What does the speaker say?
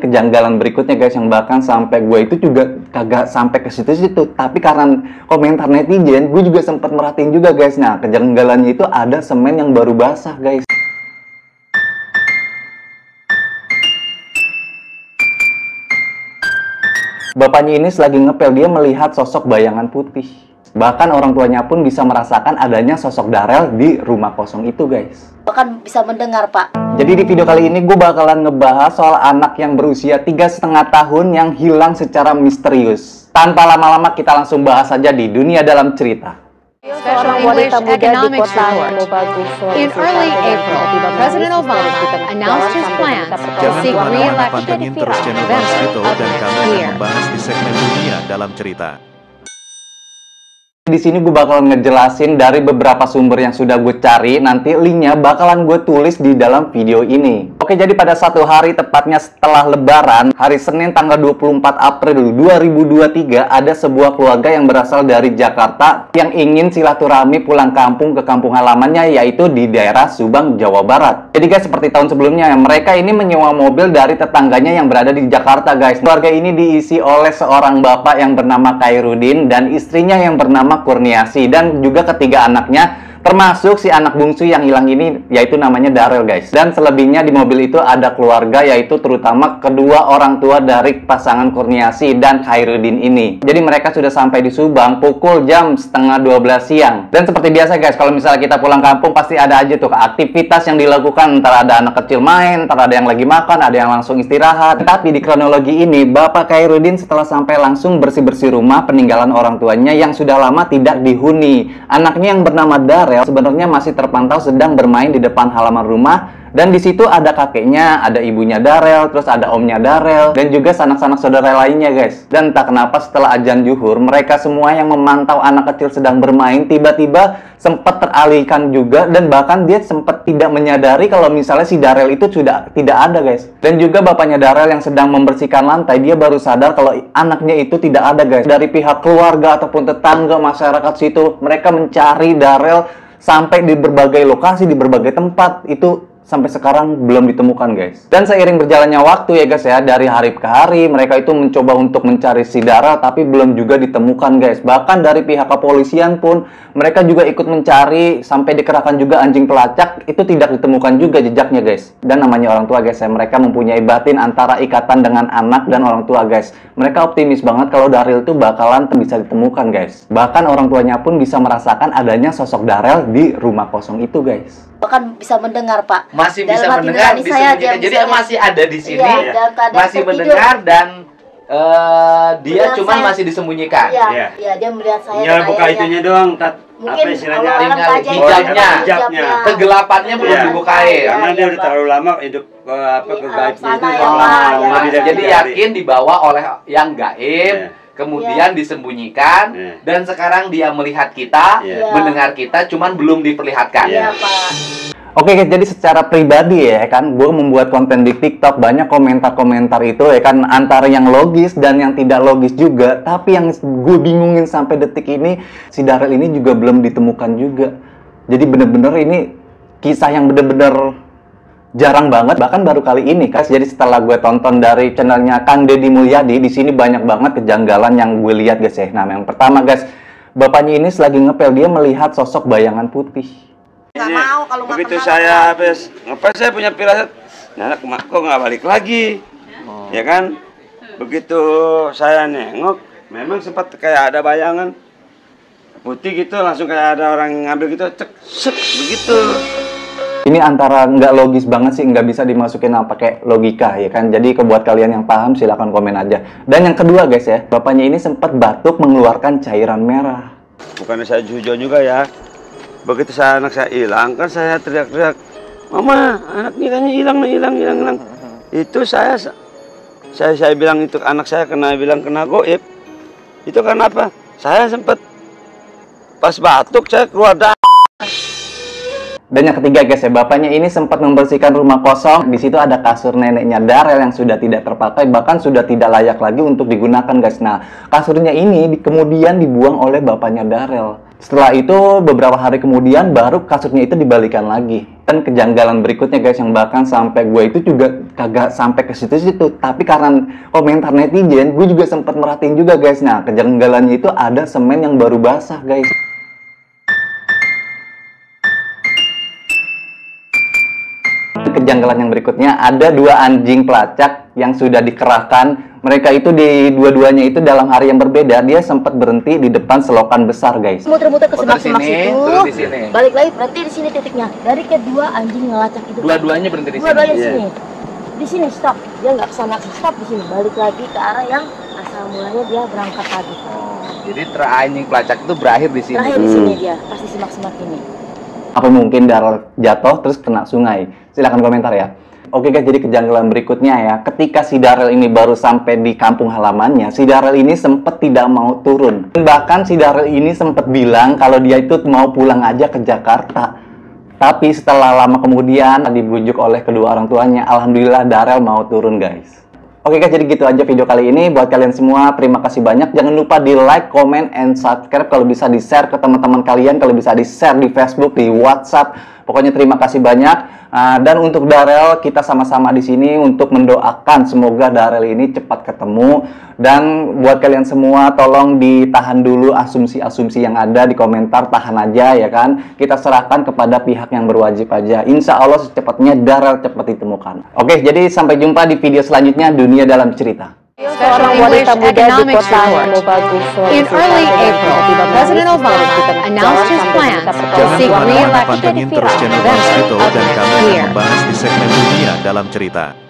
Kejanggalan berikutnya guys, yang bahkan sampai gue itu juga kagak sampai ke situ-situ, tapi karena komentar netizen, gue juga sempat merhatiin juga guys. Nah, kejanggalannya itu ada semen yang baru basah guys. Bapaknya ini selagi ngepel, dia melihat sosok bayangan putih. Bahkan orang tuanya pun bisa merasakan adanya sosok Darel di rumah kosong itu guys. Bahkan bisa mendengar, Pak. Jadi di video kali ini gue bakalan ngebahas soal anak yang berusia 3,5 tahun yang hilang secara misterius. Tanpa lama-lama kita langsung bahas saja di Dunia Dalam Cerita. Seorang wanita muda di kota Mobagu, Sulawesi In early April, President Obama announced his plans to seek re-election pantengin terus channel Bang Vito dan kami akan membahas di segmen Dunia Dalam Cerita. Di sini gue bakalan ngejelasin dari beberapa sumber yang sudah gue cari. Nanti linknya bakalan gue tulis di dalam video ini. Oke, jadi pada satu hari tepatnya setelah Lebaran, hari Senin tanggal 24 April 2023, ada sebuah keluarga yang berasal dari Jakarta yang ingin silaturahmi pulang kampung ke kampung halamannya, yaitu di daerah Subang, Jawa Barat. Jadi guys, seperti tahun sebelumnya, mereka ini menyewa mobil dari tetangganya yang berada di Jakarta guys. Keluarga ini diisi oleh seorang bapak yang bernama Khairuddin dan istrinya yang bernama Kurniasi, dan juga ketiga anaknya, termasuk si anak bungsu yang hilang ini, yaitu namanya Darel guys. Dan selebihnya di mobil itu ada keluarga, yaitu terutama kedua orang tua dari pasangan Kurniasi dan Khairuddin ini. Jadi mereka sudah sampai di Subang pukul jam setengah 12 siang. Dan seperti biasa guys, kalau misalnya kita pulang kampung pasti ada aja tuh aktivitas yang dilakukan. Entar ada anak kecil main, entar ada yang lagi makan, ada yang langsung istirahat. Tapi di kronologi ini, Bapak Khairuddin setelah sampai langsung bersih-bersih rumah peninggalan orang tuanya yang sudah lama tidak dihuni. Anaknya yang bernama Darel sebenarnya masih terpantau sedang bermain di depan halaman rumah, dan di situ ada kakeknya, ada ibunya Darel, terus ada omnya Darel, dan juga sanak-sanak saudara lainnya guys. Dan entah kenapa setelah azan zuhur, mereka semua yang memantau anak kecil sedang bermain tiba-tiba sempat teralihkan juga, dan bahkan dia sempat tidak menyadari kalau misalnya si Darel itu sudah tidak ada guys. Dan juga bapaknya Darel yang sedang membersihkan lantai, dia baru sadar kalau anaknya itu tidak ada guys. Dari pihak keluarga ataupun tetangga masyarakat situ, mereka mencari Darel sampai di berbagai lokasi, di berbagai tempat, itu sampai sekarang belum ditemukan guys. Dan seiring berjalannya waktu ya guys ya, dari hari ke hari mereka itu mencoba untuk mencari si Darel, tapi belum juga ditemukan guys. Bahkan dari pihak kepolisian pun mereka juga ikut mencari, sampai dikerahkan juga anjing pelacak, itu tidak ditemukan juga jejaknya guys. Dan namanya orang tua guys ya, mereka mempunyai batin antara ikatan dengan anak dan orang tua guys. Mereka optimis banget kalau Darel itu bakalan bisa ditemukan guys. Bahkan orang tuanya pun bisa merasakan adanya sosok Darel di rumah kosong itu guys. Bahkan bisa mendengar, Pak. Masih Dalam bisa hati mendengar, nurani saya, dia jadi misalnya- masih ada di sini, Iya, dalam keadaan masih tertidur. mendengar, dan dia Melihat cuman saya. masih disembunyikan. Iya, iya, dia melihat saya. Tinggal dan buka ayahnya. itunya doang, Mungkin apa istilahnya? awal-awal Tinggal aja itu hijabnya. hijabnya. Kegelapannya belum Iya. dibukain. Iya, Karena iya, dia udah Pak. terlalu lama hidup ke Di gaibnya alam itu sana ya, lama, Pak, lama ya. tidak Jadi dicari. yakin dibawa oleh yang gaib, Iya. kemudian disembunyikan, Iya. dan sekarang dia melihat kita, Iya. mendengar kita, cuman belum diperlihatkan. Iya, Pak. Oke, jadi secara pribadi ya kan, gue membuat konten di TikTok, banyak komentar-komentar itu ya kan, antara yang logis dan yang tidak logis juga. Tapi yang gue bingungin sampai detik ini, si Darel ini juga belum ditemukan juga. Jadi bener-bener ini kisah yang bener-bener jarang banget, bahkan baru kali ini guys. Jadi setelah gue tonton dari channelnya Kang Deddy Mulyadi, di sini banyak banget kejanggalan yang gue lihat guys ya. Nah, yang pertama guys, bapaknya ini selagi ngepel, dia melihat sosok bayangan putih. Nggak mau kalau nggak Begitu kenal saya orang. habis ngapain, saya punya firasat, nah, anak kok nggak balik lagi, ya kan? Begitu saya nengok, memang sempat kayak ada bayangan putih gitu, langsung kayak ada orang ngambil gitu, cek, sek, begitu. Ini antara nggak logis banget sih, nggak bisa dimasukin apa pakai logika ya kan. Jadi buat kalian yang paham silahkan komen aja. Dan yang kedua guys ya, bapaknya ini sempat batuk mengeluarkan cairan merah. Bukannya saya jujon juga ya. Begitu anak saya hilang, kan saya teriak-teriak, "Mama, anaknya kan hilang. Itu saya bilang itu anak saya bilang kena goib. Itu karena apa? Saya sempat pas batuk saya keluar darah. Dan yang ketiga guys ya, bapaknya ini sempat membersihkan rumah kosong. Di situ ada kasur neneknya Darel yang sudah tidak terpakai, bahkan sudah tidak layak lagi untuk digunakan guys. Nah, kasurnya ini kemudian dibuang oleh bapaknya Darel. Setelah itu beberapa hari kemudian baru kasusnya itu dibalikan lagi. Dan kejanggalan berikutnya guys, yang bahkan sampai gue itu juga kagak sampai ke situ-situ, tapi karena komentar netizen gue juga sempat merhatiin juga guys. Nah, kejanggalannya itu ada semen yang baru basah guys. Kejanggalan yang berikutnya, ada 2 anjing pelacak yang sudah dikerahkan. Mereka itu dua-duanya itu dalam hari yang berbeda, dia sempat berhenti di depan selokan besar guys. Muter-muter ke semak-semak situ. Terus di sini. Balik lagi, berarti di sini titiknya. Dari kedua anjing ngelacak itu. Dua-duanya berhenti di sini. Dua-duanya di sini. Di sini stop. Dia nggak kesana, stop di sini. Balik lagi ke arah yang asal mulanya dia berangkat tadi. Jadi anjing pelacak itu berakhir di sini. Terakhir di sini dia, pasti semak-semak ini. Apa mungkin Daryl jatuh terus kena sungai? Silahkan komentar ya. Oke guys, jadi kejanggalan berikutnya ya, ketika si Daryl ini baru sampai di kampung halamannya, si Daryl ini sempat tidak mau turun. Bahkan si Daryl ini sempat bilang kalau dia itu mau pulang aja ke Jakarta. Tapi setelah lama kemudian dibujuk oleh kedua orang tuanya, alhamdulillah Daryl mau turun guys. Oke guys, jadi gitu aja video kali ini. Buat kalian semua, terima kasih banyak. Jangan lupa di like, comment, and subscribe. Kalau bisa di-share ke teman-teman kalian, kalau bisa di-share di Facebook, di WhatsApp. Pokoknya terima kasih banyak. Dan untuk Daryl, kita sama-sama di sini untuk mendoakan semoga Daryl ini cepat ketemu. Dan buat kalian semua, tolong ditahan dulu asumsi-asumsi yang ada di komentar, tahan aja ya kan. Kita serahkan kepada pihak yang berwajib aja. Insya Allah secepatnya Daryl cepat ditemukan. Oke, jadi sampai jumpa di video selanjutnya, Dunia Dalam Cerita. Seorang wanita muda di kota Mobagu, In early April, President Obama announced his plans to Jangan seek kemana-mana, re-election. pantengin terus channel Bang Vito dan kami akan membahas di segmen Dunia Dalam Cerita.